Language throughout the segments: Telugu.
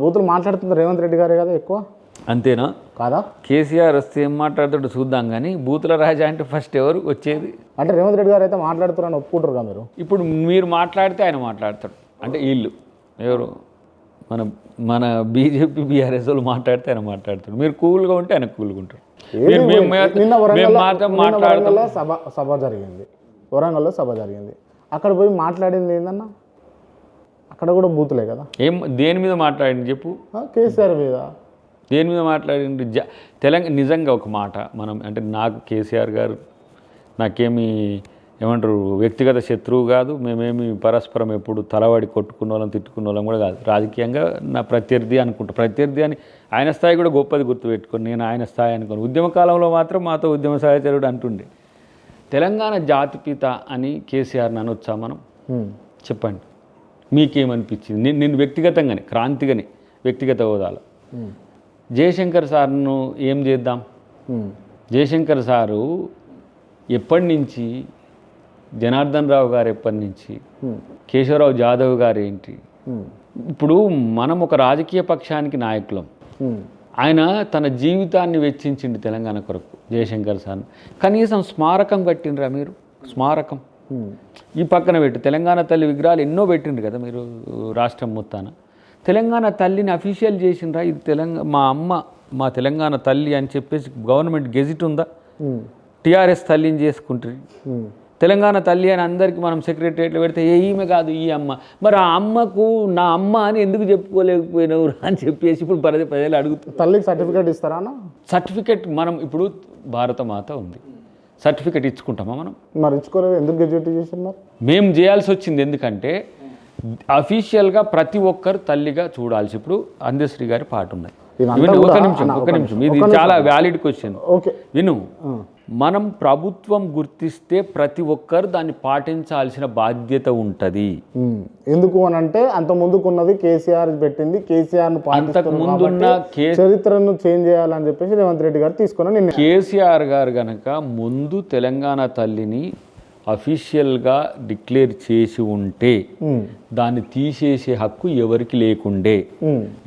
బూతులు మాట్లాడుతున్నారు రేవంత్ రెడ్డి గారే కదా ఎక్కువ, అంతేనా కాదా? కేసీఆర్ వస్తే ఏం మాట్లాడుతాడో చూద్దాం, కానీ బూతుల రాజా అంటే ఫస్ట్ ఎవరు వచ్చేది? అంటే రేవంత్ రెడ్డి గారు అయితే మాట్లాడుతున్నారని ఒప్పుకుంటారు కదా మీరు. ఇప్పుడు మీరు మాట్లాడితే ఆయన మాట్లాడతాడు, అంటే వీళ్ళు ఎవరు మన మన బీజేపీ బీఆర్ఎస్ వాళ్ళు మాట్లాడితే ఆయన మాట్లాడతాడు. మీరు కూల్గా ఉంటే ఆయన కూల్గా ఉంటారు. నిన్న వరంగల్లో సభ జరిగింది, వరంగల్లో సభ జరిగింది, అక్కడ పోయి మాట్లాడింది ఏందన్నా? అక్కడ కూడా బూతులే కదా. దేని మీద మాట్లాడింది చెప్పు? కేసీఆర్ మీద. దేని మీద మాట్లాడింది? తెలంగాణ నిజంగా ఒక మాట, మనం అంటే నాకు కేసీఆర్ గారు నాకేమి ఏమంటారు వ్యక్తిగత శత్రువు కాదు, మేమేమి పరస్పరం ఎప్పుడు తలవాడి కొట్టుకున్న వాళ్ళం తిట్టుకున్న వాళ్ళం కూడా కాదు. రాజకీయంగా నా ప్రత్యర్థి అనుకుంటా, ప్రత్యర్థి అని ఆయన స్థాయి కూడా గొప్పది గుర్తుపెట్టుకొని నేను ఆయన స్థాయి అనుకోను. ఉద్యమ కాలంలో మాత్రం మాతో ఉద్యమ సహచరుడు అంటుండే. తెలంగాణ జాతిపిత అని కేసీఆర్ని అనొచ్చా మనం? చెప్పండి, మీకేమనిపించింది? నేను వ్యక్తిగతంగానే క్రాంతిగానే వ్యక్తిగత హోదాలో జయశంకర్ సార్ను ఏం చేద్దాం? జయశంకర్ సారు ఎప్పటి నుంచి, జనార్దన్ రావు గారు ఎప్పటి నుంచి, కేశవరావు జాదవ్ గారు ఏంటి? ఇప్పుడు మనం ఒక రాజకీయ పక్షానికి నాయకులం. ఆయన తన జీవితాన్ని వెచ్చించింది తెలంగాణ కొరకు జయశంకర్ సార్. కనీసం స్మారకం కట్టినరా మీరు? స్మారకం ఈ పక్కన పెట్టి తెలంగాణ తల్లి విగ్రహాలు ఎన్నో పెట్టిండ్రు కదా మీరు రాష్ట్రం మొత్తాన. తెలంగాణ తల్లిని అఫీషియల్ చేసిండ్రా? ఇది మా అమ్మ మా తెలంగాణ తల్లి అని చెప్పేసి గవర్నమెంట్ గెజిట్ ఉందా? టీఆర్ఎస్ తల్లిని చేసుకుంటుంది. తెలంగాణ తల్లి అని అందరికీ మనం సెక్రటరియట్లో పెడితే ఈమె కాదు ఈ అమ్మ, మరి ఆ అమ్మకు నా అమ్మ అని ఎందుకు చెప్పుకోలేకపోయినవు అని చెప్పేసి ఇప్పుడు ప్రజలు అడుగుతారు. తల్లికి సర్టిఫికేట్ ఇస్తారా? సర్టిఫికేట్ మనం ఇప్పుడు భారతమాత ఉంది, సర్టిఫికేట్ ఇచ్చుకుంటామా మనం? మరి ఇచ్చుకోలేదు, ఎందుకు గెజిట్ చేసారు? మరి మేము చేయాల్సి వచ్చింది ఎందుకంటే అఫీషియల్గా ప్రతి ఒక్కరు తల్లిగా చూడాల్సి. ఇప్పుడు అందశ్రీ గారి పాట ఉన్నది. ఒక నిమిషం ఇది చాలా వ్యాలిడ్ క్వశ్చన్. విను, మనం ప్రభుత్వం గుర్తిస్తే ప్రతి ఒక్కరు దాన్ని పాటించాల్సిన బాధ్యత ఉంటుంది. ఎందుకు అని అంటే అంత ముందుకున్నది కేసీఆర్ పెట్టింది, కేసీఆర్ అంతకు ముందున్న చరిత్రను చేంజ్ చేయాలని చెప్పేసి రేవంత్ రెడ్డి గారు తీసుకున్న. కేసీఆర్ గారు గనక ముందు తెలంగాణ తల్లిని అఫీషియల్గా డిక్లేర్ చేసి ఉంటే దాన్ని తీసేసే హక్కు ఎవరికి లేకుండే.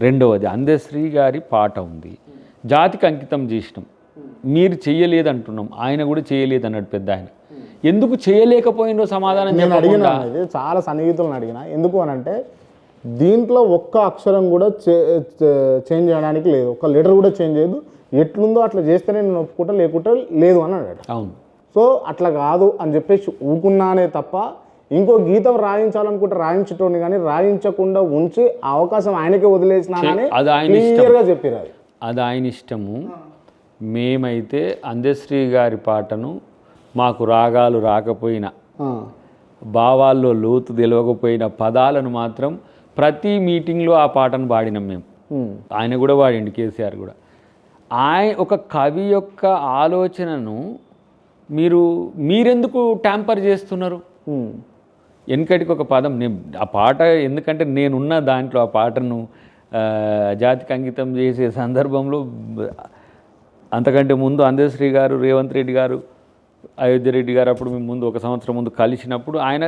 రెండవది, అందశ్రీ గారి పాట ఉంది, జాతికి అంకితం చేసినాం, మీరు చేయలేదు అంటున్నాం, ఆయన కూడా చేయలేదు అన్నాడు పెద్ద ఆయన. ఎందుకు చేయలేకపోయిందో సమాధానం నేను అడిగినా, చాలా సన్నిహితులను అడిగినా. ఎందుకు అని అంటే దీంట్లో ఒక్క అక్షరం కూడా చేంజ్ చేయడానికి లేదు, ఒక్క లెటర్ కూడా చేంజ్ చేయదు, ఎట్లుందో అట్లా చేస్తేనే నేను ఒప్పుకుంటా, లేకుంటే లేదు అని అన్నాడు. అవును. సో అట్లా కాదు అని చెప్పేసి ఊకున్నానే తప్ప ఇంకో గీతం రాయించాలనుకుంటే రాయించటోని, కానీ రాయించకుండా ఉంచి అవకాశం ఆయనకే వదిలేసినానని క్లియర్గా చెప్పారు. అది ఆయన ఇష్టము. మేమైతే అందశ్రీ గారి పాటను మాకు రాగాలు రాకపోయినా, భావాల్లో లోతు తెలియకపోయిన పదాలను మాత్రం ప్రతి మీటింగ్లో ఆ పాటను పాడినాం మేము. ఆయన కూడా పాడిండు, కేసీఆర్ కూడా. ఒక కవి యొక్క ఆలోచనను మీరెందుకు ట్యాంపర్ చేస్తున్నారు? వెనకటికి ఒక పదం, ఆ పాట ఎందుకంటే నేనున్న దాంట్లో ఆ పాటను జాతికి అంకితం చేసే సందర్భంలో అంతకంటే ముందు అందశ్రీ గారు, రేవంత్ రెడ్డి గారు, అయోధ్య రెడ్డి గారు అప్పుడు మేము ముందు 1 సంవత్సరం ముందు కలిసినప్పుడు ఆయన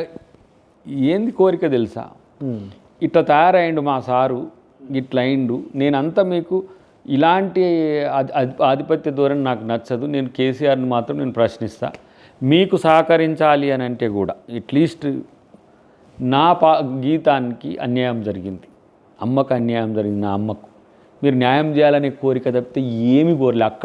ఏంది కోరిక తెలుసా? ఇట్లా తయారైండు మా సారు, ఇట్లా అయిండు, నేనంతా మీకు ఇలాంటి ఆధిపత్య ధోరణి నాకు నచ్చదు, నేను కేసీఆర్ని మాత్రం నేను ప్రశ్నిస్తా, మీకు సహకరించాలి అని అంటే కూడా అట్లీస్ట్ నా గీతానికి అన్యాయం జరిగింది, అమ్మకు అన్యాయం జరిగింది, నా అమ్మకు మీరు న్యాయం చేయాలనే కోరిక తప్పితే ఏమీ కోరలే. అక్కడ